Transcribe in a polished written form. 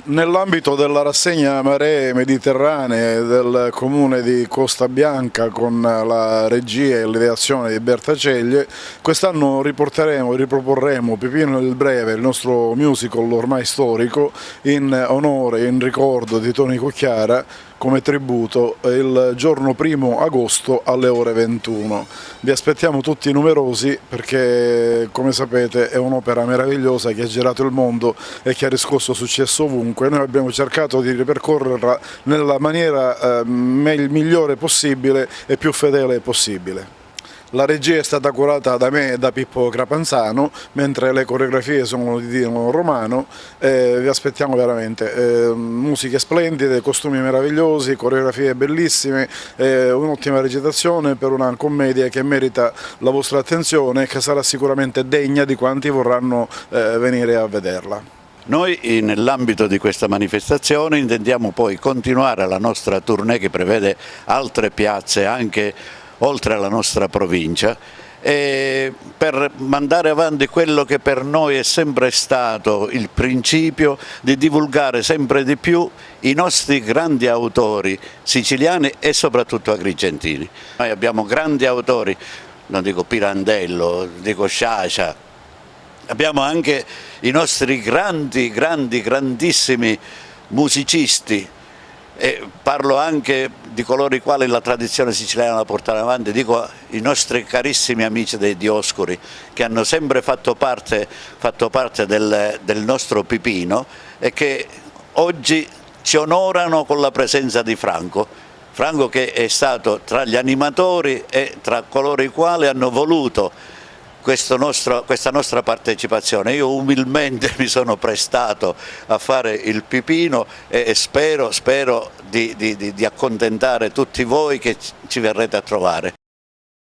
Nell'ambito della rassegna Maree Mediterranee del comune di Costa Bianca con la regia e l'ideazione di Berta Ceglie, quest'anno riproporremo Pipino il Breve, il nostro musical ormai storico, in onore e in ricordo di Tony Cucchiara, come tributo il giorno 1° agosto alle ore 21. Vi aspettiamo tutti numerosi perché, come sapete, è un'opera meravigliosa che ha girato il mondo e che ha riscosso successo ovunque. Noi abbiamo cercato di ripercorrerla nella maniera migliore possibile e più fedele possibile. La regia è stata curata da me e da Pippo Crapanzano, mentre le coreografie sono di Dino Romano. Vi aspettiamo veramente musiche splendide, costumi meravigliosi, coreografie bellissime, un'ottima recitazione per una commedia che merita la vostra attenzione e che sarà sicuramente degna di quanti vorranno venire a vederla. Noi nell'ambito di questa manifestazione intendiamo poi continuare la nostra tournée che prevede altre piazze anche oltre alla nostra provincia, e per mandare avanti quello che per noi è sempre stato il principio di divulgare sempre di più i nostri grandi autori siciliani e soprattutto agrigentini. Noi abbiamo grandi autori, non dico Pirandello, dico Sciascia, abbiamo anche i nostri grandissimi musicisti. E parlo anche di coloro i quali la tradizione siciliana la portano avanti, dico i nostri carissimi amici dei Dioscuri che hanno sempre fatto parte del nostro Pipino e che oggi ci onorano con la presenza di Franco che è stato tra gli animatori e tra coloro i quali hanno voluto questa nostra partecipazione. Io umilmente mi sono prestato a fare il Pipino e spero di accontentare tutti voi che ci verrete a trovare.